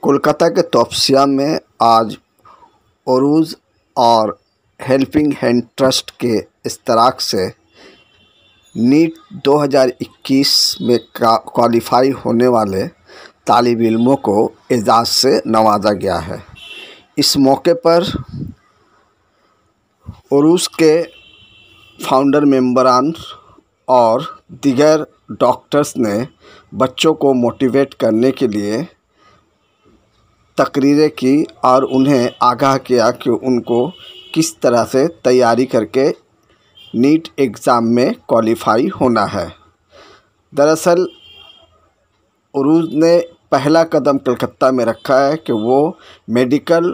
कोलकाता के तोपसिया में आज ओरूज और हेल्पिंग हैंड ट्रस्ट के इश्तराक से नीट 2021 में क्वालिफाई होने वाले तालिब इल्मों को एजाज़ से नवाजा गया है। इस मौके पर ओरूज के फाउंडर मेंबरान और दीगर डॉक्टर्स ने बच्चों को मोटिवेट करने के लिए तकरीरें की और उन्हें आगाह किया कि उनको किस तरह से तैयारी करके नीट एग्ज़ाम में क्वालिफाई होना है। दरअसल ओरूज ने पहला कदम कलकत्ता में रखा है कि वो मेडिकल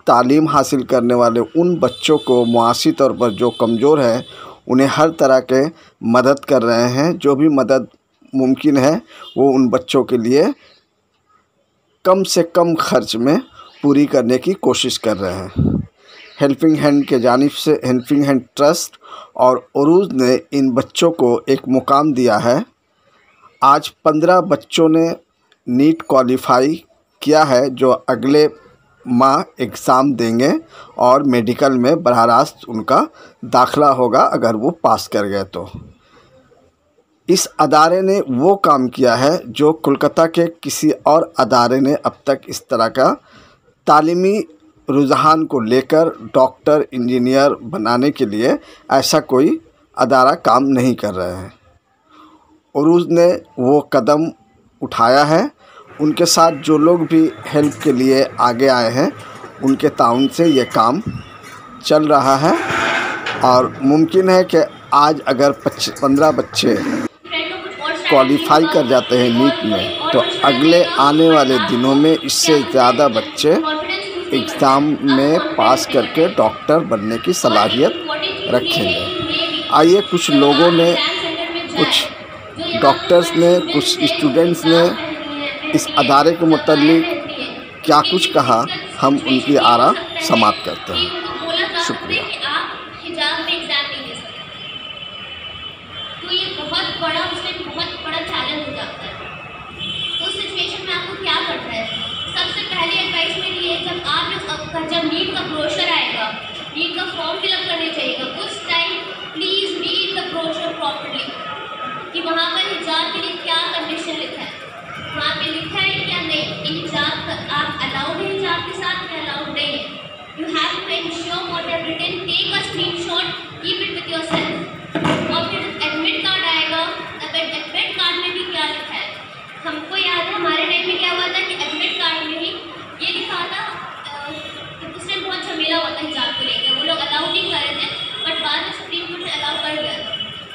तालीम हासिल करने वाले उन बच्चों को मुआशी तौर पर जो कमज़ोर है उन्हें हर तरह के मदद कर रहे हैं। जो भी मदद मुमकिन है वो उन बच्चों के लिए कम से कम खर्च में पूरी करने की कोशिश कर रहे हैं। हेल्पिंग हैंड के जानिब से हेल्पिंग हैंड ट्रस्ट और ओरूज ने इन बच्चों को एक मुकाम दिया है। आज 15 बच्चों ने नीट क्वालिफाई किया है जो अगले माह एग्ज़ाम देंगे और मेडिकल में बराह रास्त उनका दाखिला होगा अगर वो पास कर गए तो। इस अदारे ने वो काम किया है जो कोलकाता के किसी और अदारे ने अब तक इस तरह का तालीमी रुझान को लेकर डॉक्टर इंजीनियर बनाने के लिए ऐसा कोई अदारा काम नहीं कर रहे हैं। ओरूज ने वो कदम उठाया है। उनके साथ जो लोग भी हेल्प के लिए आगे आए हैं उनके ताउन से ये काम चल रहा है और मुमकिन है कि आज अगर 15 बच्चे क्वालिफाई कर जाते हैं नीट में तो अगले आने वाले दिनों में इससे ज़्यादा बच्चे एग्ज़ाम में पास करके डॉक्टर बनने की सलाहियत रखेंगे। आइए कुछ लोगों ने, कुछ डॉक्टर्स ने, कुछ स्टूडेंट्स ने इस अदारे के मुताल्लिक क्या कुछ कहा, हम उनकी आरा समाप्त करते हैं। शुक्रिया। तो ये बहुत बड़ा चैलेंज हो जाता है। तो उस सिचुएशन में आपको क्या करना है? सबसे पहली एडवाइस मेरी ये, जब नीट का ब्रोशर आएगा, नीट का फॉर्म फिलअप करने जाइएगा, उस time please read the brochure properly कि वहाँ पर हिजाब के लिए क्या कंडीशन लिखा है, वहाँ पे लिखा है क्या नहीं, हिजाब आप अलाउड है हिजाब के साथ या अलाउड नहीं है। You have to ensure what have written, take a screenshot, keep it with yourself. और फिर एडमिट कार्ड आएगा, अब एडमिट कार्ड में भी क्या लिखा है। हमको याद है हमारे टाइम में क्या हुआ था कि एडमिट कार्ड में ही ये लिखा था कि उस टाइम बहुत झमेला हुआ था हिजाब को लेकर, वो लोग अलाउ नहीं कर रहे थे, बट बाद में सुप्रीम कोर्ट ने अलाउ कर दिया।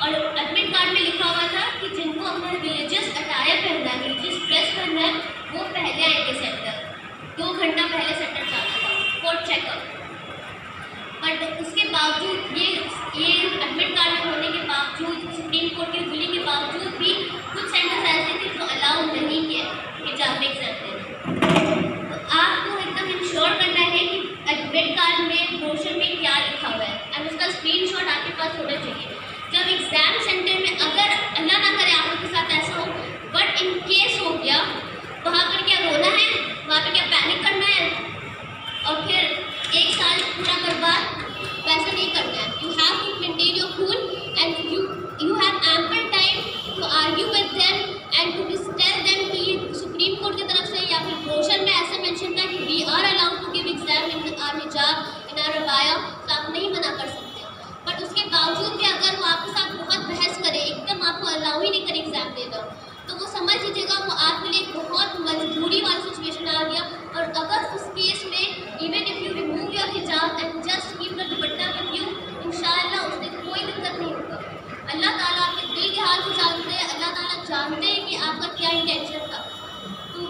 और एडमिट कार्ड में लिखा हुआ था कि जिनको अपना रिलीजियस अटायर पहनना है, रिलीजियस ड्रेस पहनना है, वो पहले आएंगे सेंटर, 2 घंटा पहले सेंटर जाना था फॉर चेकअप। बट उसके बावजूद ये एडमिट कार्ड में होने के बावजूद, सुप्रीम कोर्ट की रुलिंग के बावजूद भी कुछ सेंटर्स ऐसे थे जो अलाउ नहीं किए हिजाब में एग्जाम देने। तो आपको एकदम इंश्योर करना है कि एडमिट कार्ड में ब्रोशर में क्या लिखा हुआ है और उसका स्क्रीनशॉट आपके पास होना चाहिए। जब एग्ज़ाम सेंटर में अगर अल्लाह ना करे आप लोग के साथ ऐसा हो, बट इन केस हो गया, वहाँ पर क्या रोना है, वहाँ पर क्या पैनिक करना है और फिर 1 साल पूरा बर्बाद, वैसा नहीं करना है। You have to maintain your cool and you have ample time to argue with them and to tell them कि सुप्रीम कोर्ट की तरफ से या फिर ब्रोशर में ऐसा मेंशन था कि we are allowed to give exam in our hijab, in our abaya, तो आप नहीं मना कर सकते। बट उसके बावजूद भी अगर वो आपके साथ बहुत बहस करे, एकदम आपको अलाउ ही नहीं करे एग्जाम दे दो, तो वो समझ लीजिएगा वो आपके लिए बहुत मजबूरी वाली सिचुएशन आ गया। और अगर उस केस में even if you remove your हिजाब and just keep the dupatta with you, इंशाअल्लाह उससे कोई दिक्कत नहीं होगा। अल्लाह ताला आपके दिल के हाल को जानते हैं, अल्लाह ताला जानते हैं कि आपका क्या इंटेंशन था। तो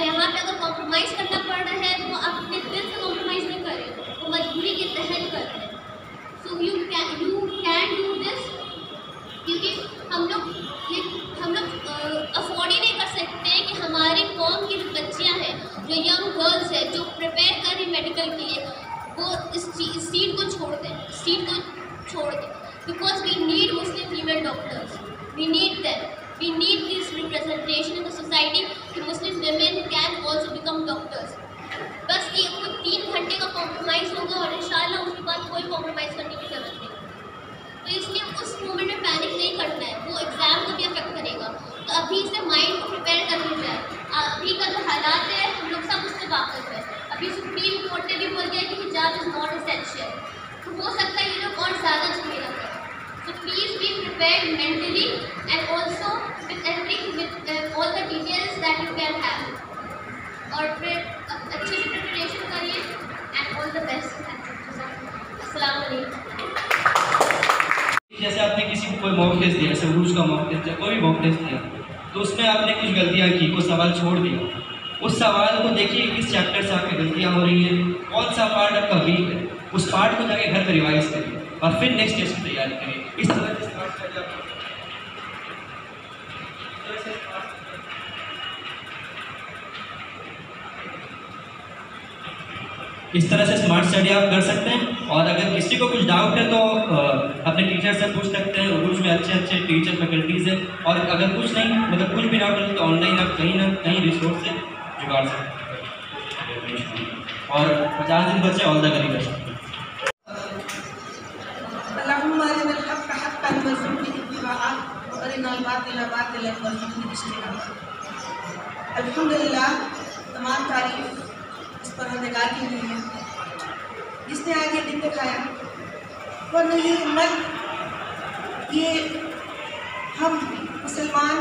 यहाँ पे अगर कॉम्प्रोमाइज़ करना पड़ रहा है तो आप अपने दिल से कॉम्प्रोमाइज़ नहीं करें, वो मजबूरी के तहत कर रहे हैं। So you can do this, क्योंकि हम लोग अफोर्ड ही नहीं कर सकते कि हमारी कौम की जो बच्चियाँ हैं, जो यंग गर्ल्स हैं, जो प्रिपेयर कर रही मेडिकल के लिए, वो इस सीट को छोड़ दें, because we need Muslim female doctors, we need them, we need this representation in the society. कि Muslim women can also become doctors. बस ये कोई 3 घंटे का कॉम्प्रोमाइज़ होगा और इंशाल्लाह उसके बाद कोई कॉम्प्रोमाइज़ करने की ज़रूरत नहीं। तो इसलिए उस मोमेंट में पैनिक नहीं करना है, वो एग्ज़ाम को भी अफेक्ट करेगा। तो अभी से माइंड को प्रिपेयर कर लिया जाए। अभी का जो हालात है हम लोग सब उससे वाकिफ़ है। अभी सुप्रीम कोर्ट ने भी बोल दिया कि हिजाब इज़ नॉट एसेंशियल, तो हो सकता है ये लोग और ज़्यादा झमेला करें। So please be prepared mentally and also with all the details that you can have. और फिर अच्छे से प्रिपरेशन करिए and all the best. अस्सलाम वालेकुम। जैसे आपने किसी को कोई मॉक टेस्ट दिया, जैसे उरूज का मॉक टेस्ट या कोई भी मॉक टेस्ट दिया, तो उसमें आपने कुछ गलतियाँ की, कुछ सवाल छोड़ दिया। उस सवाल को देखिए किस चैप्टर से आपकी गलतियाँ हो रही हैं, कौन सा पार्ट आपका वीक है, उस पार्ट को जाके घर पर रिवाइज करिए और फिर नेक्स्ट टेस्ट की तैयारी करिए। इस तरह से स्मार्ट स्टडी आप कर सकते हैं। और अगर किसी को कुछ डाउट है तो अपने टीचर से पूछ सकते हैं। उरूज में अच्छे अच्छे टीचर फैकल्टीज़ हैं, और अगर कुछ नहीं, मतलब कुछ भी डाउट है तो ऑनलाइन आप कहीं ना कहीं रिसोर्स से जुगाड़ सकते हैं। और 50 दिन बच्चे ऑल द वेरी बेस्ट। अल्हम्दुलिल्लाह, तमाम तारीफ इस परवरदिगार की हुई है जिसने आज ये दिन दिखाया। वरना ये उम्मत, ये हम मुसलमान,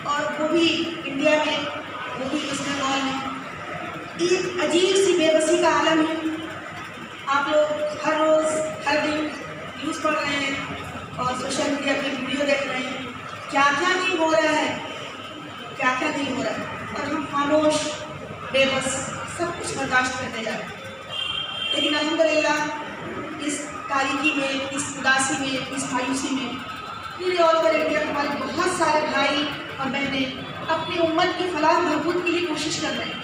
और वो भी इंडिया में, वो भी वेस्ट बंगाल में, एक अजीब सी बेबसी का आलम है। आप लोग हर रोज़ हर दिन न्यूज़ पढ़ रहे हैं और सोशल मीडिया पे वीडियो देख रहे हैं, क्या क्या नहीं हो रहा है, क्या क्या नहीं हो रहा है, और हम खामोश बेबस सब कुछ बर्दाश्त करते जा रहे हैं। लेकिन अल्हम्दुलिल्लाह इस तारीकी में, इस उदासी में, इस मायूसी में पूरे ऑल ओवर इंडिया हमारे बहुत सारे भाई और बहनें अपनी उम्मत की फलाह बहबूद के लिए कोशिश कर रहे हैं।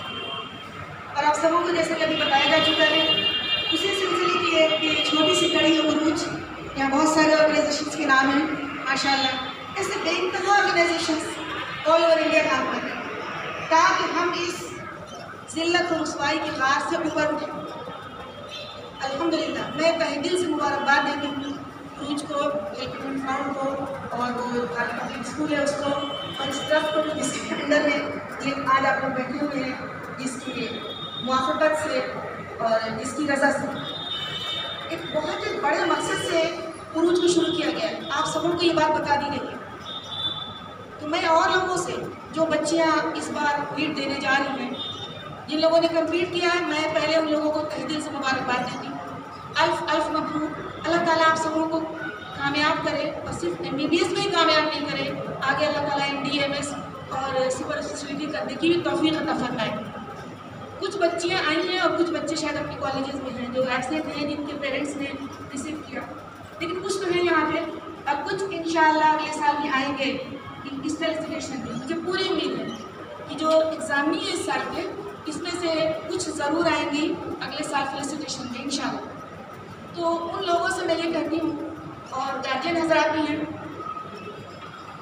और आप सबों को जैसे अभी बताया जा चुका है, उसी सिलसिले की एक छोटी सी कड़ी है उरूज। यहाँ बहुत सारे ऑर्गेनाइजेशंस के नाम हैं माशाल्लाह। ऐसे बेइंतहा ऑर्गेनाइजेशंस ऑल ओवर इंडिया काम कर रहे हैं ताकि हम इस ज़िल्लत और रुसवाई की गार से ऊपर उठें। अल्हम्दुलिल्लाह, मैं तहे दिल से मुबारकबाद देती हूँ उरूज को, हेल्पिंग फाउंड को, और वो पब्लिक स्कूल है उसको, और इस ट्रस्ट को जिसके अंदर में ये आज आप लोग बैठे हुए हैं, जिसकी मुआफ़क़त से और जिसकी रज़ा से एक बहुत ही बड़े मकसद से उरूज को शुरू किया गया है। आप सबों को ये बात बता दी गई है। तो मैं और लोगों से, जो बच्चियाँ इस बार नीट देने जा रही हैं, जिन लोगों ने कंप्लीट किया है, मैं पहले उन लोगों को तहे दिल से मुबारकबाद देती हूँ। अल्फ अल्फ मबरूक। अल्लाह ताला आप सबों को कामयाब करे, और सिर्फ MBBS में ही कामयाब नहीं करे, आगे अल्लाह ताला MD MS और सुपर स्पेशलिटी करने की भी तौफीक अता फरमाए। कुछ बच्चियाँ आई हैं और कुछ बच्चे शायद अपने कॉलेजेस में हैं जो ऐसे हैं जिनके पेरेंट्स ने रिसीव किया, लेकिन कुछ तो हैं यहाँ पे, और कुछ इंशाअल्लाह अगले साल भी आएंगे इस फेलिसिटेशन में। मुझे पूरी उम्मीद है कि जो एग्ज़ामी है इस साल के, इसमें से कुछ ज़रूर आएंगी अगले साल फेलिसिटेशन में इंशाअल्लाह। तो उन लोगों से मैं ये कहती हूँ, और गार्जियन हज़रात भी हैं,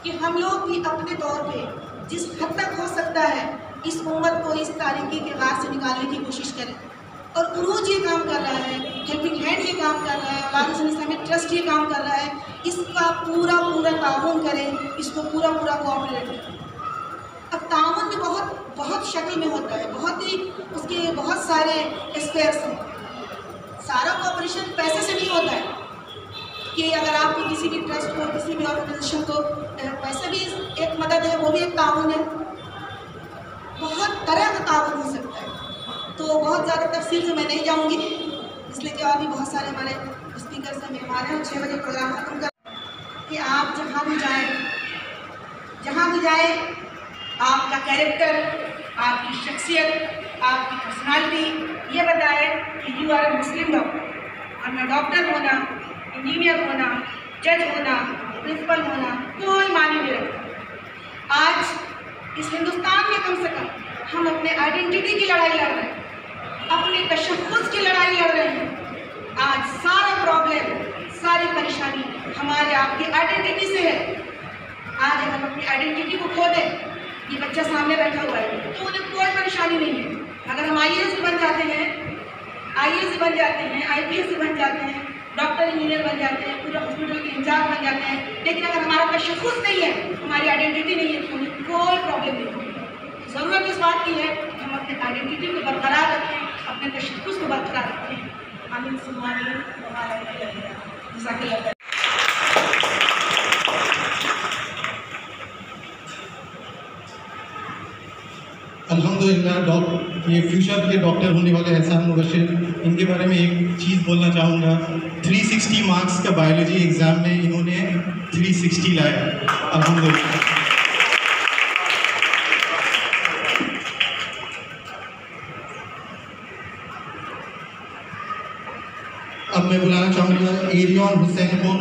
कि हम लोग भी अपने तौर पे जिस हद तक हो सकता है इस उम्मत को इस तारीकी के गार से निकालने की कोशिश करें। और उरूज ये काम कर रहा है, हेल्पिंग हैंड ये काम कर रहा है, औलाद इस्लामिक ट्रस्ट ये काम कर रहा है, इसका पूरा पूरा ताउन करें, इसको पूरा पूरा कोऑपरेट करें। अब ताउन भी बहुत शक्ल में होता है, बहुत ही उसके बहुत सारे एस्पेक्ट्स हैं। सारा कोऑपरेशन पैसे से नहीं होता है कि अगर आपको किसी भी ट्रस्ट को, किसी भी ऑर्गेनाइजेशन को पैसे भी एक मदद है, वो भी एक ताउन है। बहुत तरह का ताउन हो सकता है। तो बहुत ज़्यादा तफसील से मैं नहीं जाऊँगी, इसलिए कि और भी बहुत सारे हमारे स्पीकर से मेहमान हैं। 6 बजे प्रोग्राम खत्म कर कि आप जहाँ भी जाएँ आपका कैरेक्टर, आपकी शख्सियत, आपकी पर्सनालिटी ये बताए कि you are a Muslim doctor. और मैं डॉक्टर होना, इंजीनियर होना, जज होना, प्रिंसिपल होना कोई मायने नहीं रखता। आज इस हिंदुस्तान में कम से कम हम अपने आइडेंटिटी की लड़ाई लड़ रहे हैं, अपने तशख़्ख़ुस की लड़ाई लड़ रहे हैं। आज सारा प्रॉब्लम, सारी परेशानी हमारे आपकी आइडेंटिटी से है। आज अगर हम अपनी आइडेंटिटी को खो दें ये बच्चा सामने बैठा हुआ है, तो उन्हें कोई परेशानी नहीं है। अगर हम IAS बन जाते हैं, IAS बन जाते हैं, IPS बन जाते हैं, डॉक्टर इंजीनियर बन जाते हैं, पूरे हॉस्पिटल के इंचार्ज बन जाते हैं, लेकिन अगर हमारा तशख़्ख़ुस नहीं है, हमारी आइडेंटिटी नहीं है, तो उन्हें कोई प्रॉब्लम नहीं होगी। ज़रूरत इस बात की है कि हम अपने आइडेंटिटी को बरकरार रखें, अपने तशख़्ख़ुस को बरकरार रखें। आमीन सुम्मा आमीन। जज़ाकल्लाह। अल्हम्दुलिल्लाह ये फ्यूचर के डॉक्टर होने वाले एहसान मुबशिर, इनके बारे में एक चीज़ बोलना चाहूँगा। 360 मार्क्स का बायोलॉजी एग्ज़ाम में इन्होंने 360 लाया, अल्हम्दुलिल्लाह। अब मैं बुलाना चाहूँगा एरियन हुसैन को।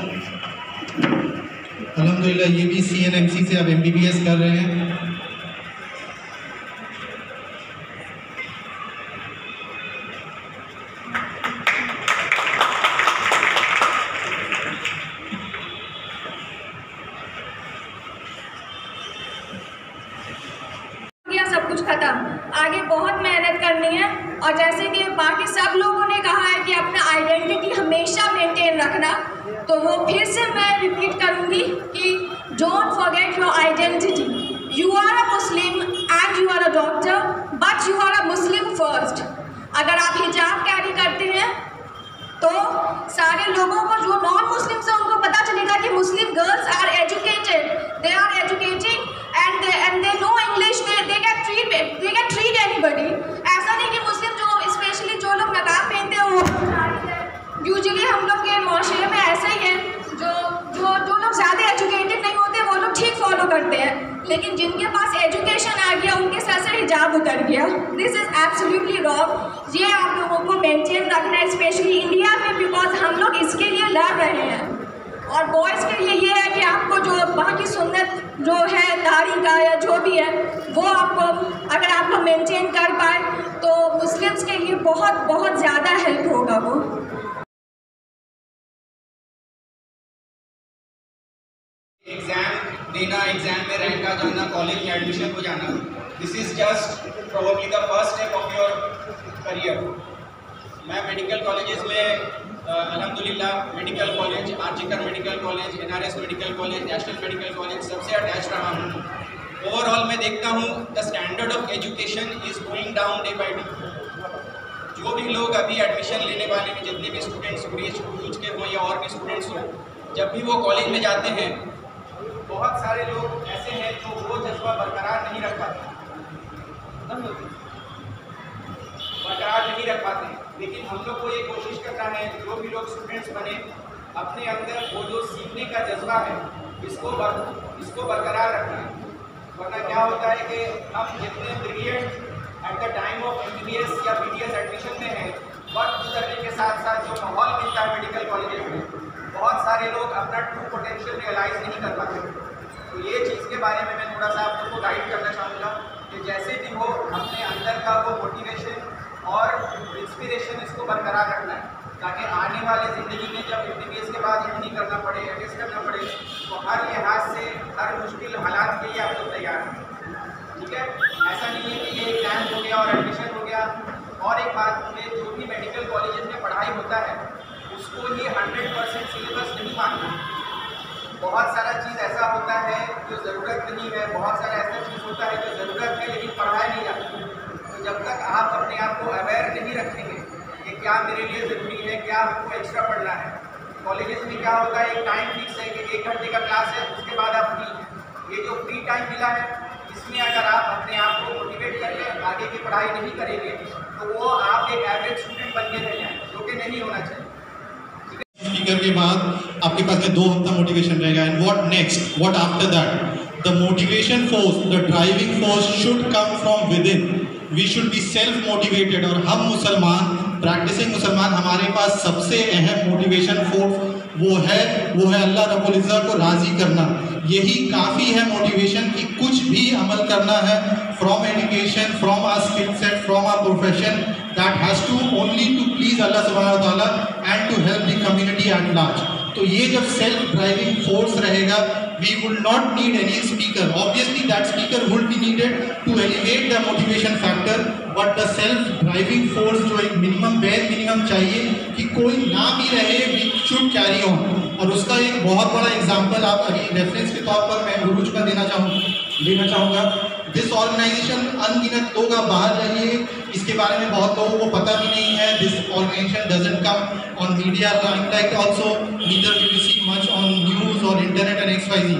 अल्हम्दुलिल्लाह ये भी CNMC से अब MBBS कर रहे हैं। सब कुछ खत्म, आगे बहुत मेहनत करनी है। और जैसे कि बाकी सब लोगों ने कहा है कि अपना आइडेंटिटी हमेशा मेंटेन रखना, तो वो फिर से मैं रिपीट करूँगी कि don't forget your identity. You are a Muslim and you are a doctor, but you are a Muslim first. अगर आप हिजाब कैरी करते हैं तो सारे लोगों को जो नॉन मुस्लिम्स हैं उनको पता चलेगा कि Muslim girls are educated, they are educating and they know English, they can treat anybody. ऐसा नहीं कि मुस्लिम जो स्पेशली जो लोग नकाब पहनते हैं वो यूजुअली हम लोग के माशरे में ऐसा ही है, जो लोग ज़्यादा एजुकेटेड नहीं होते वो लोग ठीक फॉलो करते हैं, लेकिन जिनके पास एजुकेशन आ गया उनके सर से हिजाब उतर गया। This is absolutely wrong. ये आप लोगों को मेंटेन रखना है, स्पेशली इंडिया में, बिकॉज हम लोग इसके लिए लड़ रहे हैं। और बॉयज़ के लिए ये है कि आपको जो बाकी सुन्नत जो है दाढ़ी का या जो भी है वो आपको अगर आप लोग मेंटेन कर पाए तो मुस्लिम्स के लिए बहुत बहुत ज़्यादा हेल्प होगा वो। एग्ज़ाम देना, एग्ज़ाम में रैंक आ जाना, कॉलेज में एडमिशन हो जाना, this is just probably the first step of your career. मैं मेडिकल कॉलेजेस में अल्हम्दुलिल्लाह medical college, RG Kar medical college, NRS medical college, national medical college सबसे अटैच रहा हूँ। ओवरऑल मैं देखता हूँ the standard of education is going down day by day. जो भी लोग अभी एडमिशन लेने वाले हैं, जितने भी स्टूडेंट्स ब्रीच के हों या और भी स्टूडेंट्स हों, जब भी वो कॉलेज में जाते हैं बहुत सारे लोग ऐसे हैं जो वो जज्बा बरकरार नहीं रख पाते, लेकिन हम लोग को ये कोशिश करना है, जो भी लोग स्टूडेंट्स बने अपने अंदर वो जो सीखने का जज्बा है इसको बरकरार रखना है। वरना क्या होता है कि हम जितने brilliant at the time of MBBS या BDS एडमिशन में हैं, वक्त गुजरने के साथ साथ जो माहौल मिलता है मेडिकल कॉलेज में, बहुत सारे लोग अपना ट्रू पोटेंशियल रियलाइज़ नहीं कर पाते। तो ये चीज़ के बारे में मैं थोड़ा सा आप लोग को गाइड करना चाहूँगा कि जैसे भी हो अपने अंदर का वो मोटिवेशन और इंस्पिरेशन इसको बरकरार रखना है, ताकि आने वाले ज़िंदगी में जब MBBS के बाद नहीं करना पड़े, एडजस्ट करना पड़े, तो हर लिहाज से हर मुश्किल हालात के लिए आप लोग तैयार हैं। ठीक है, ऐसा नहीं है कि ये एग्ज़ाम हो गया और एडमिशन हो गया। और एक बात कि जो भी मेडिकल कॉलेजेस में पढ़ाई होता है उसको ही 100% सिलेबस नहीं मानना। बहुत सारा चीज़ ऐसा होता है जो ज़रूरत नहीं है, बहुत सारा ऐसा चीज़ होता है जो ज़रूरत है लेकिन पढ़ाया नहीं जाता। तो जब तक आप अपने आप को अवेयर नहीं रखेंगे कि क्या मेरे लिए ज़रूरी है, क्या हमको एक्स्ट्रा पढ़ना है। कॉलेजेस में क्या होता है, एक टाइम फिक्स है कि 1 घंटे का क्लास है, उसके बाद आप फ्री। ये जो फ्री टाइम मिला है इसमें अगर आप अपने आप को मोटिवेट करके आगे की पढ़ाई नहीं करेंगे तो वो आप एक एवरेज स्टूडेंट बन के रह जाएँ, जो कि नहीं होना चाहिए। स्पीकर के बाद आपके पास में 2 हफ्ता मोटिवेशन रहेगा। And what next, what after that? The motivation force, the driving force should come from within. We should be self motivated. और हम मुसलमान, प्रैक्टिसिंग मुसलमान, हमारे पास सबसे अहम मोटिवेशन फोर्स वो है अल्लाह रब्बुल इज़्ज़त को राज़ी करना। यही काफ़ी है मोटिवेशन कि कुछ भी अमल करना है, from education, from our skill set, from our profession, that has to only to please अल्लाह सुब्हानहू व तआला and to help the community at large. तो ये जब सेल्फ ड्राइविंग फोर्स रहेगा, we would not need any speaker. Obviously that speaker would be needed to elevate the motivation factor, but the self driving force जो एक minimum bare minimum चाहिए कि कोई ना भी रहे, वी शुड कैरी ऑन. और उसका एक बहुत बड़ा एग्जाम्पल आप अभी रेफरेंस के तौर पर मैं उरूज का लेना चाहूँगा. दिस ऑर्गेनाइजेशन अनगिनत लोग आप बाहर रहिए, इसके बारे में बहुत लोगों को पता भी नहीं है. This organisation doesn't come on media limelight also, neither we see much on news और internet and XYZ.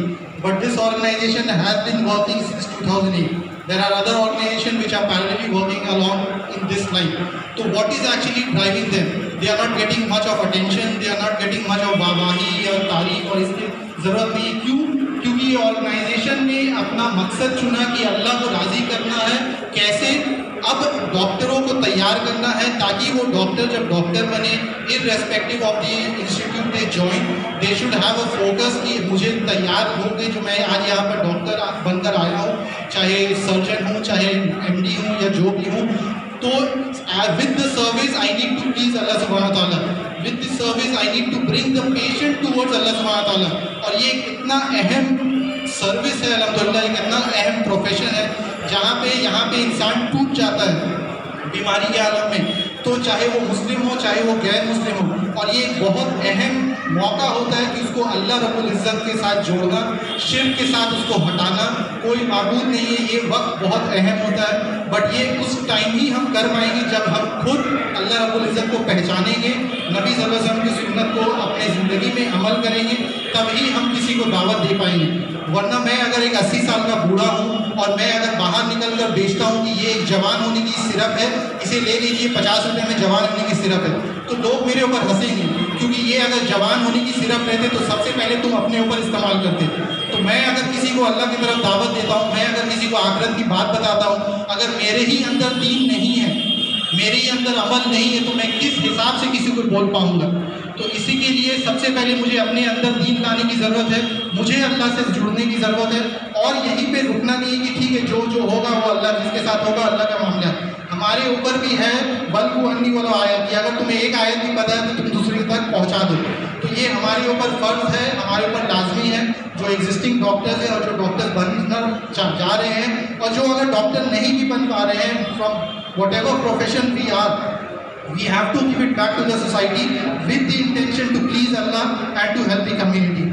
But this organization has been working since 2008. There are other organizations which are parallelly working along in this line. So what is actually driving them? They are not getting much of attention. They are not getting much of वाहवाही और तारीफ, और इसकी ज़रूरत नहीं. क्यों? क्योंकि ये ऑर्गेनाइजेशन ने अपना मकसद चुना कि अल्लाह को राज़ी करना है. कैसे? अब डॉक्टरों को तैयार करना है ताकि वो डॉक्टर जब डॉक्टर बने, irrespective of the institute they join, they should have a focus कि मुझे तैयार होंगे जो मैं आज यहाँ पर डॉक्टर बनकर आया हूँ, चाहे सर्जन हूँ, चाहे MD हूँ या जो भी हूँ. तो with the service I need to please अल्लाह सुब्हानहू व तआला. With the service I need to bring the patient towards अल्लाह सुब्हानहू व तआला. और ये कितना अहम सर्विस है अल्हम्दुलिल्लाह, कितना अहम प्रोफेशन है जहाँ पे यहाँ पे इंसान टूट जाता है बीमारी के आलम में. तो चाहे वो मुस्लिम हो, चाहे वो गैर मुस्लिम हो, और ये एक बहुत अहम मौका होता है कि उसको अल्लाह रब्बुल इज़्ज़त के साथ जोड़ना, शिर्क के साथ उसको हटाना. कोई माबूद नहीं है, ये वक्त बहुत अहम होता है. बट ये उस टाइम ही हम कर पाएंगे जब हम खुद अल्लाह रब्बुल इज़्ज़त को पहचानेंगे, नबी सल्लल्लाहु अलैहि वसल्लम की सुन्नत को अपने ज़िंदगी में अमल करेंगे, तभी हम किसी को दावत दे पाएंगे. वरना मैं अगर एक 80 साल का बूढ़ा हूँ और मैं अगर बाहर निकल कर बेचता हूँ कि ये एक जवान होने की सिरप है, इसे ले लीजिए 50 रुपये में जवान होने की सिरप है, तो लोग मेरे ऊपर हंसेंगे. क्योंकि ये अगर जवान होने की सिरप रहते तो सबसे पहले तुम अपने ऊपर इस्तेमाल करते. तो मैं अगर किसी को अल्लाह की तरफ दावत देता हूँ, मैं अगर किसी को आखिरत की बात बताता हूँ, अगर मेरे ही अंदर दीन नहीं है, मेरे ही अंदर अमल नहीं है, तो मैं किस हिसाब से किसी को बोल पाऊँगा. तो इसी के लिए सबसे पहले मुझे अपने अंदर दीन लाने की ज़रूरत है, मुझे अल्लाह से जुड़ने की ज़रूरत है. और यहीं पे रुकना नहीं कि ठीक है जो होगा वो अल्लाह जिसके साथ होगा अल्लाह का मामला है. हमारे ऊपर भी है बल्कु अन्नी वाला आयत कि अगर तुम्हें एक आयत भी पता है तो तुम दूसरे तक पहुँचा दो. तो ये हमारे ऊपर फ़र्ज़ है, हमारे ऊपर लाजमी है, जो एग्जिस्टिंग डॉक्टर्स हैं और जो डॉक्टर्स बनना जा रहे हैं, और जो अगर डॉक्टर नहीं भी बन पा रहे हैं, from whatever profession we are, we have to give it back to the society with the intention to please Allah and to help the community.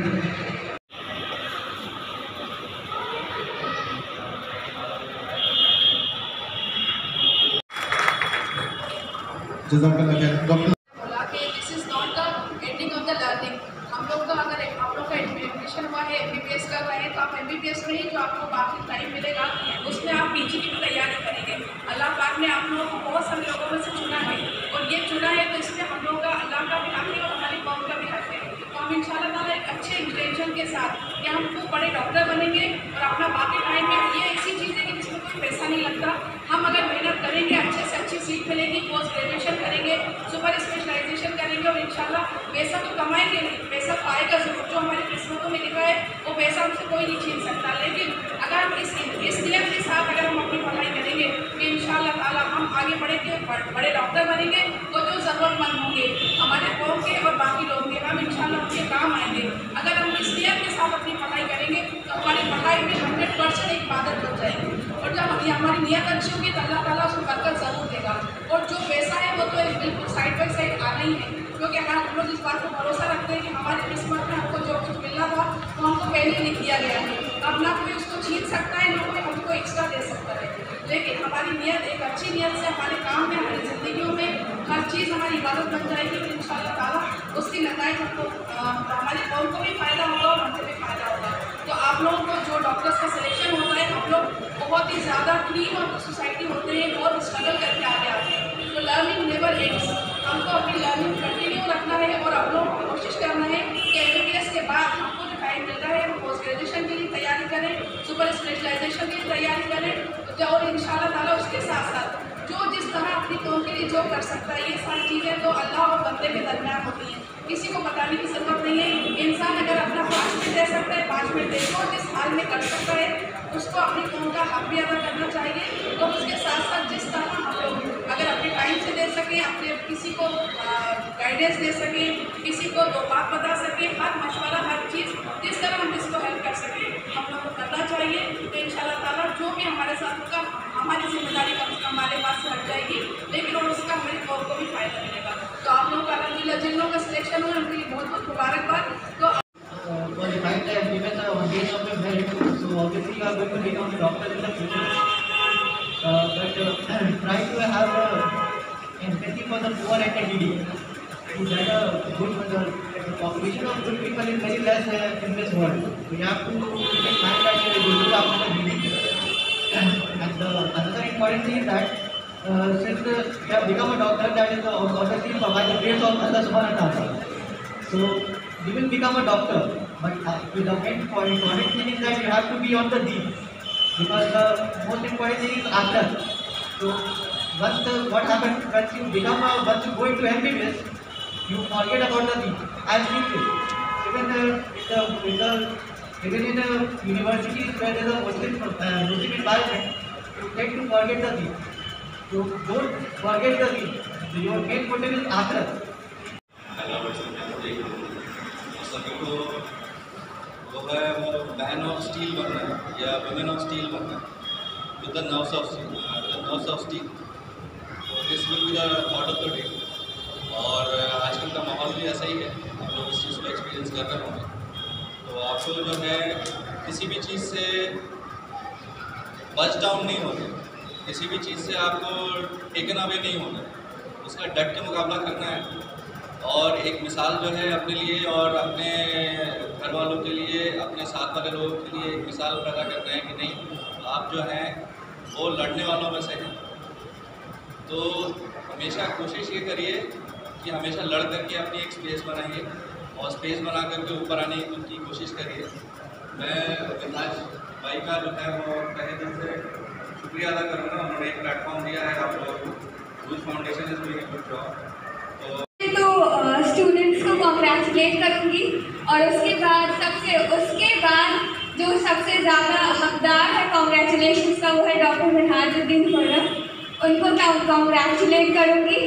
Jazakallah khair. Doctor. बोला कि this is not the ending of the learning. हम लोग का अगर आप लोग का admission हुआ है, MBBS का हुआ है, तो आप MBBS में ही जो आपको बाकी टाइम मिलेगा उसमें आप PG की तैयारी करेंगे. अल्लाह पाक ने आप लोगों को बहुत सारे लोगों में से चुना है, और ये चुना है तो इसमें हम लोग का अल्लाह का भी हक है और हमारी कौम का भी हक है. तो हम इंशाल्लाह ताला एक अच्छे इंटेंशन के साथ कि हम खूब बड़े डॉक्टर बनेंगे, और अपना बाकी टाइम में ये ऐसी चीज़ है कि जिसमें कोई पैसा नहीं लगता. हम अगर मेहनत करेंगे, अच्छे से अच्छी सीख मिलेगी, पोस्ट ग्रेजुएशन करेंगे, सुपर स्पेशलाइजेशन करेंगे, और इंशाल्लाह पैसा तो कमाएंगे नहीं, पैसा पाएगा ज़रूर. जो हमारी किस्मतों में लिखा है वो पैसा हमसे कोई नहीं छीन सकता. लेकिन अगर हम इस नियत के साथ अगर हम अपनी पढ़ाई करेंगे कि इंशाल्लाह ताला हम आगे बढ़ेंगे, बड़े डॉक्टर बनेंगे, तो जो ज़रूरतमंद होंगे हमारे कौम के और बाकी लोग के, हम इंशाल्लाह उनके काम आएंगे. अगर हम इस नियत के साथ अपनी पढ़ाई करेंगे तो हमारी पढ़ाई में 100% एक इबादत बन जाएगी. और जब हमारी नियत अच्छी होगी तो अल्लाह ताला उसको बरकत ज़रूर देगा. और जो पैसा है वो तो बिल्कुल साइड बाई साइड आना ही है, क्योंकि अगर हम लोग इस बात पर भरोसा रखते हैं कि हमारी किस्मत में हमको जो कुछ मिलना था वो हमको पहले ही लिख दिया गया है, अब ना कोई उसको छीन सकता है, ना कोई हमको एक्स्ट्रा दे सकता है. लेकिन हमारी नियत एक अच्छी नियत से हमारे काम में, हमारी ज़िंदगियों में हर चीज़ हमारी इबादत बन जाएगी. तो इंशाअल्लाह ताला उसकी नताइज हमको हमारी कौम को भी फ़ायदा होगा और हमको भी फ़ायदा होगा. तो आप लोगों को जो डॉक्टर्स का सिलेक्शन होता है, हम लोग बहुत ही ज़्यादा क्लीन और सोसाइटी होते हैं, बहुत स्ट्रगल करके आगे आते हैं. तो लर्निंग नेवर एंड्स. हमको अपनी लर्निंग कंटिन्यू रखना है, और आप लोगों को कोशिश करना है कि MBBS के बाद हमको जो टाइम मिल रहा है हम पोस्ट ग्रेजुएशन के लिए तैयारी करें, सुपर स्पेशलाइजेशन की तैयारी करें, और इंशाल्लाह ताला उसके साथ साथ जो जिस तरह अपनी कौम के लिए जो कर सकता है, ये सारी चीज़ें तो अल्लाह और बंदे के दरमियान होती हैं, किसी को बताने की ज़रूरत नहीं है. इंसान अगर अपना 5 मिनट दे सकता है, 5 मिनट दे, और जिस हाल में कर सकता है उसको अपनी कौम का हक भी अदा करना चाहिए. और उसके साथ साथ जिस तरह हम लोग अगर अपने टाइम से दे सकें, अपने किसी को गाइडेंस दे सकें, किसी को 2 बात बता सकें, फाइनल मिलेगा। तो आप लोगों का अलहमदिल्ला जिन लोगों का सिलेक्शन हुआ उनके लिए बहुत बहुत मुबारकबाद। तो qualified and given the gain of your merit, so obviously you are going to become a doctor in the future. But try to have empathy for the poor and the needy. To get a good result, the population of good people is very less in this world. We have to keep in mind that we will look after the needy. And another important thing is that since you have become a doctor, that is obviously by the grace of Allah Subhanahu wa Ta'ala. So you will become a doctor, but the main important thing is that you have to be on the deen, because the most important thing is after. So what happens once you go into MBBS, you forget about the deen. As you say, even in universities where there is a Muslim environment, you tend to forget the deen. So don't forget the deen. Your main motive is after. सभी को वो है वो man of steel बनना है या women of steel बनना है with the nerves of steel. तो this will be the thought of the day. और आजकल का माहौल भी ऐसा ही है, आप लोग इस चीज़ को एक्सपीरियंस कर रहे होंगे। तो आपको जो है किसी भी चीज़ से बच डाउन नहीं होते, किसी भी चीज़ से आपको टेकन अवे नहीं होना, उसका डट के मुकाबला करना है। और एक मिसाल जो है अपने लिए और अपने घर वालों के लिए, अपने साथ वाले लोगों के लिए एक मिसाल पैदा करना है कि नहीं, आप जो हैं वो लड़ने वालों में से हैं। तो हमेशा कोशिश ये करिए कि हमेशा लड़ करके अपनी एक स्पेस बनाइए और स्पेस बना करके ऊपर आने की कोशिश करिए। मैं विलास भाई का जो है वो पहले दिन से शुक्रिया अदा करूँगा, उन्होंने एक प्लेटफॉर्म दिया है आप लोगों को। रूज foundation is doing a good job. तो स्टूडेंट्स को कॉन्ग्रेचुलेट करूँगी और उसके बाद जो सबसे ज़्यादा हकदार है कॉन्ग्रेचुलेशन का वो है डॉक्टर मिनहाजुद्दीन खुर्रम। उनको मैं कॉन्ग्रेचुलेट करूँगी।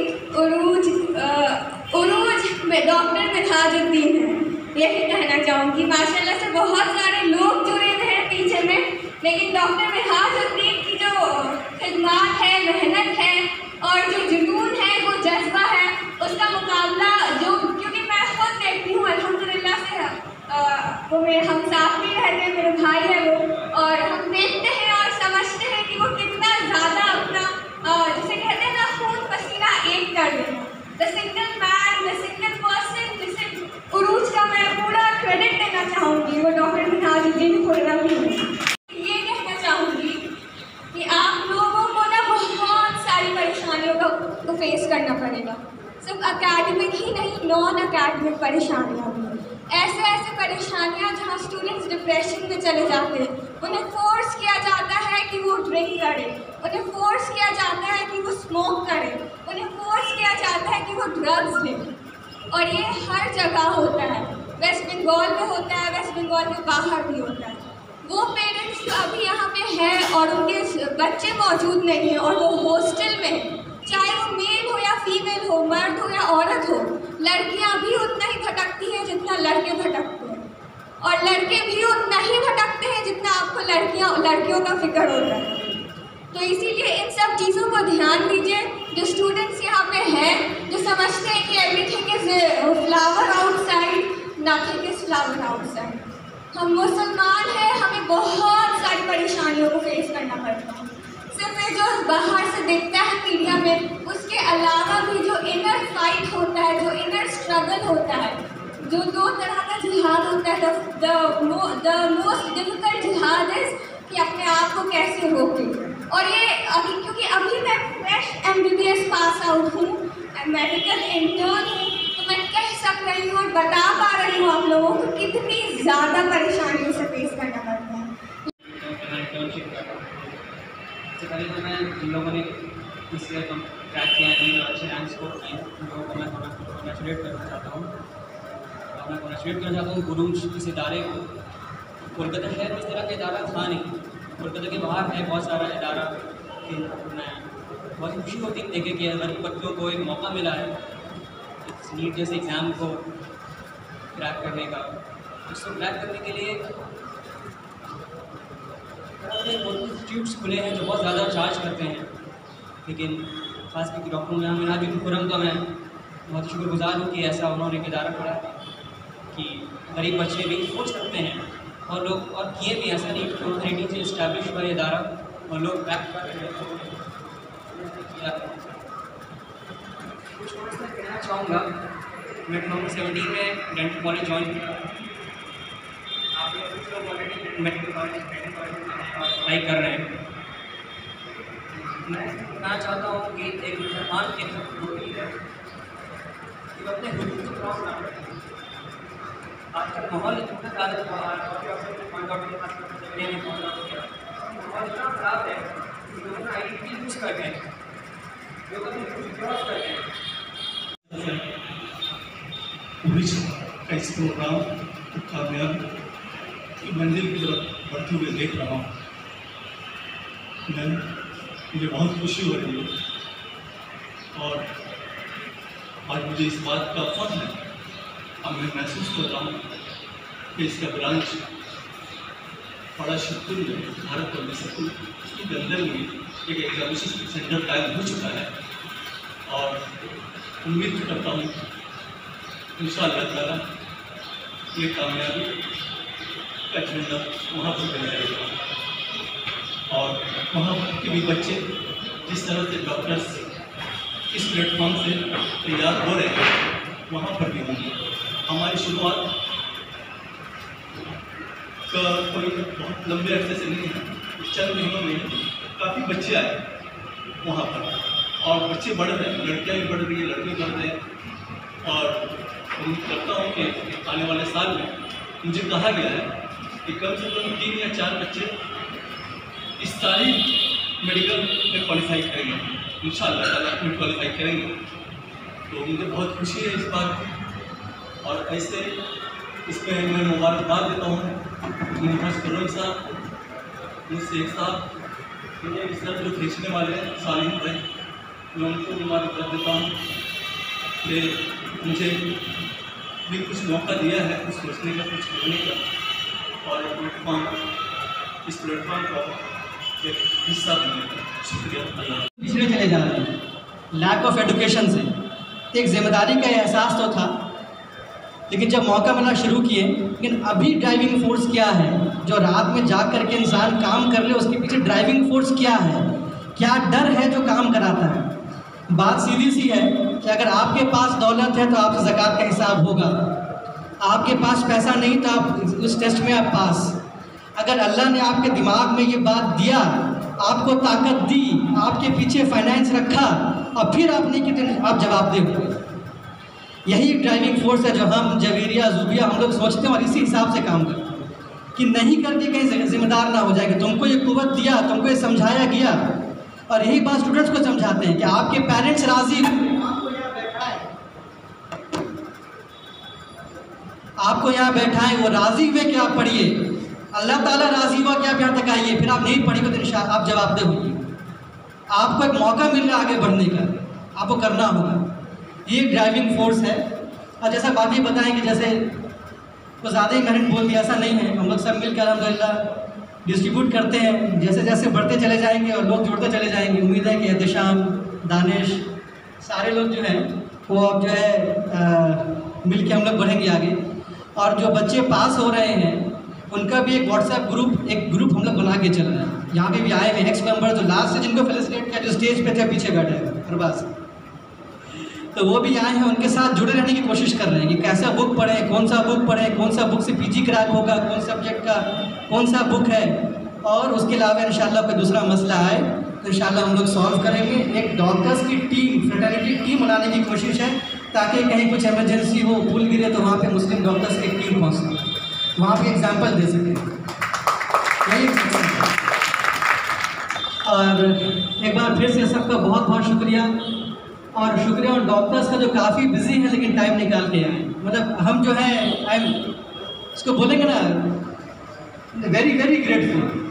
उरूज में डॉक्टर मिनहाजुद्दीन है, यही कहना चाहूँगी। माशाल्लाह से बहुत सारे लोग जुड़े हुए हैं पीछे में, लेकिन डॉक्टर मिनहाजुद्दीन की जो खिदमत है, मेहनत है और जो जुनून है, वो जज्बा है, उसका मुकाबला क्योंकि मैं खुद देखती हूँ अल्हम्दुलिल्लाह से, वो मेरे हम साथ भी रहते हैं, मेरे भाई है वो, और हम देखते हैं और समझते हैं कि वो कितना ज़्यादा अपना जिसे कहते हैं ना खून पसीना एक कर देना। The single man, the single person जिसे उरूज का मैं पूरा क्रेडिट देना चाहूँगी वो डॉक्टर मिनहाजुद्दीन खुर्रम ही है। ये कहना चाहूँगी कि आप लोगों को ना बहुत सारी परेशानियों को फेस करना पड़ेगा, सिर्फ अकेडमिक ही नहीं, नॉन अकेडमिक परेशानियाँ भी। ऐसे परेशानियाँ जहाँ स्टूडेंट्स डिप्रेशन में चले जाते हैं, उन्हें फोर्स किया जाता है कि वो ड्रिंक करें, उन्हें फोर्स किया जाता है कि वो स्मोक करें, उन्हें फोर्स किया जाता है कि वो ड्रग्स लें। और ये हर जगह होता है, वेस्ट बंगाल में होता है, वेस्ट बंगाल के बाहर भी होता है। वो पेरेंट्स जो अभी यहाँ पे हैं और उनके बच्चे मौजूद नहीं हैं और वो हॉस्टल में, चाहे वो मेल हो या फीमेल हो, मर्द हो या औरत हो, लड़कियाँ भी उतना ही भटकती हैं जितना लड़के भटकते हैं, और लड़के भी उतना ही भटकते हैं जितना आपको लड़कियों का फिक्र होता है। तो इसीलिए इन सब चीज़ों को ध्यान दीजिए। जो स्टूडेंट्स यहाँ पे हैं, जो समझते हैं कि everything is flower outside, nothing is flower outside. हम मुसलमान हैं, हमें बहुत सारी परेशानियों को फेस करना पड़ता है। सिर्फ ये जो बाहर से दिखता है मीडिया में, उसके अलावा भी जो इनर फाइट होता है, जो इनर स्ट्रगल होता है, जो दो तरह का जिहाद होता है। द मोस्ट डिफिकल्ट जिहाद इज़ कि अपने आप को कैसे रोकें। और ये क्योंकि अभी मैं फ्रेश MBBS पास आउट हूँ, मेडिकल इंटर्न हूँ, तो मैं कह सक रही हूँ और बता पा रही हूँ आप लोगों को कितनी ज़्यादा परेशानियों से फेस करना पड़ता है। सबसे पहले तो मैं जिन लोगों ने इस ईयर क्रैक किया है, जिन अच्छे रैंक्स को किए, उन लोगों को मैं कॉन्ग्रेचुलेट करना चाहता हूँ। मैं कॉन्ग्रेचुलेट करना चाहता हूँ गुरूज इस इदारे को। कोलकाता शहर में इस तरह का इदारा था नहीं, कोलकाता के बाहर है बहुत सारा इदारा। कि मैं बहुत खुशी होती है देखे कि गरीब बच्चों को एक मौका मिला है इस नीट जैसे एग्ज़ाम को क्रैक करने का। इसको क्रैक करने के लिए बहुत इंस्टीट्यूट्स खुले हैं जो बहुत ज़्यादा चार्ज करते हैं, लेकिन खास करके डॉक्टर में हमें नाजिम खुरम का मैं बहुत शुक्रगुजार हूँ कि ऐसा उन्होंने एक इदारा खोला कि गरीब बच्चे भी सोच सकते हैं और लोग और किए भी ऐसा नहीं कि ऑथोरिटी से इस्टेब्लिश हुआ इदारा और लोग बैक कर रहे हैं। कुछ कहना चाहूँगा, मैं 2017 में डेंटल कॉलेज ज्वाइन किया। आप लोग ऑलरेडी मेडिकल कॉलेज पढ़ाई कर रहे हैं। मैं कहना चाहता हूँ कि एक मुसलमान की ड्यूटी है कि अपने हुदूद को क्रॉस ना करें। आजकल माहौल इतना ज़्यादा माहौल इतना ख़राब है कि लोग अपना आइडेंटिटी यूज़ करते हैं, लोग अपने हुदूद क्रॉस करते हैं। पुलिस का इस प्रोग्राम कामयाब की मंजिल की तरफ बढ़ते हुए देख रहा हूँ। मुझे बहुत खुशी हो रही है और आज मुझे इस बात का फख्र है, अब मैं महसूस कर रहा हूँ कि इसका ब्रांच बड़ा शिवपुर में भारत पब्लिक स्कूल के अंदर में एक एग्जामिनेशन सेंटर कायम हो चुका है और उम्मीद करता हूँ इंशाअल्लाह ताला ये कामयाबी का झंडा वहाँ पर फहराएगा और वहाँ के भी बच्चे जिस तरह से डॉक्टर्स इस प्लेटफॉर्म से तैयार हो रहे हैं वहाँ पर भी होंगे। हमारी शुरुआत का कोई बहुत लंबे अरसे से नहीं है, चंद महीनों में काफ़ी बच्चे आए वहाँ पर और बच्चे बढ़ रहे हैं, लड़कियाँ भी बढ़ रही हैं, लड़के बढ़ रहे हैं और उम्मीद करता हूँ कि आने वाले साल में मुझे कहा गया है कि कम से कम 3 या 4 बच्चे इस साल मेडिकल में क्वालिफाई करेंगे, इंशाअल्लाह ताला में क्वालिफाई करेंगे। तो मुझे बहुत खुशी है इस बात की और ऐसे इसमें मैं मुबारकबाद देता हूँ मुहम्मद करोल साहब, शेख साहब, इस तरह जो खींचने वाले हैं सालिम भाई, मैं उनको मुबारकबाद देता हूँ कि मुझे भी कुछ मौका दिया है कुछ सोचने का, कुछ करने का और इस प्लेटफॉर्म का एक हिस्सा बनने का। शुक्रिया। अल्लाह। पिछड़े चले जा रहे हैं लैक ऑफ एडुकेशन से। एक जिम्मेदारी का एहसास तो था, लेकिन जब मौका मिला शुरू किए। लेकिन अभी ड्राइविंग फोर्स क्या है जो रात में जाग करके इंसान काम कर ले, उसके पीछे ड्राइविंग फोर्स क्या है, क्या डर है जो काम कराता है। बात सीधी सी है कि अगर आपके पास दौलत है तो आपसे ज़कात का हिसाब होगा, आपके पास पैसा नहीं तो आप उस टेस्ट में आप पास। अगर अल्लाह ने आपके दिमाग में ये बात दिया, आपको ताकत दी, आपके पीछे फाइनेंस रखा और फिर आप नहीं कि आप जवाबदेह होंगे। यही ड्राइविंग फोर्स है जो हम जवेरिया जूबिया हम लोग सोचते हैं और इसी हिसाब से काम करते हैं कि नहीं करके कहीं जिम्मेदार ना हो जाएगा। तुमको ये कुव्वत दिया, तुमको ये समझाया गया और यही बात स्टूडेंट्स को समझाते हैं कि आपके पेरेंट्स राजी आपको यहाँ बैठाएं, वो राजी हुए कि आप पढ़िए, अल्लाह ताला राजी हुआ कि आप यहाँ तक आइए, फिर आप नहीं पढ़िएगा तो इंशाअल्लाह आप जवाबदेह होंगे। आपको एक मौका मिल रहा है आगे बढ़ने का, आपको करना होगा। ये ड्राइविंग फोर्स है। और जैसा बाकी बताएं कि जैसे कुछ ज़्यादा ही मेहनत बोल दिया, ऐसा नहीं है। हम लोग सब मिलकर अल्हम्दुलिल्लाह डिस्ट्रीब्यूट करते हैं, जैसे जैसे बढ़ते चले जाएंगे और लोग जुड़ते चले जाएंगे। उम्मीद है कि एहतिशाम, दानिश, सारे लोग जो हैं वो अब जो है मिल के हम लोग बढ़ेंगे आगे। और जो बच्चे पास हो रहे हैं उनका भी एक व्हाट्सएप ग्रुप हम लोग बना के चल रहे हैं। यहाँ पे भी आए हैं एक्स मेंबर जो लास्ट से जिनको फेलिसिटेट किया, जो स्टेज पे थे पीछे बैठे हैं अरबाज, तो वो भी आए हैं। उनके साथ जुड़े रहने की कोशिश कर रहे हैं कि कैसा बुक पढ़ें, कौन सा बुक पढ़ें, कौन सा बुक से पीजी क्रैक होगा, कौन सब्जेक्ट का कौन सा बुक है। और उसके अलावा इंशाल्लाह कोई दूसरा मसला आए तो इंशाल्लाह हम लोग सॉल्व करेंगे। एक डॉक्टर्स की टीम, फ्रेटर्निटी टीम बनाने की कोशिश है ताकि कहीं कुछ इमरजेंसी हो, पुल गिरे तो वहाँ पे मुस्लिम डॉक्टर्स की टीम पहुँच सके, वहाँ पे एग्जाम्पल दे सकें। यही और एक बार फिर से सबका बहुत बहुत शुक्रिया। और शुक्रिया उन डॉक्टर्स का जो काफ़ी बिजी है लेकिन टाइम निकाल के आए। मतलब हम जो है इसको बोलेंगे ना, वेरी वेरी ग्रेटफुल।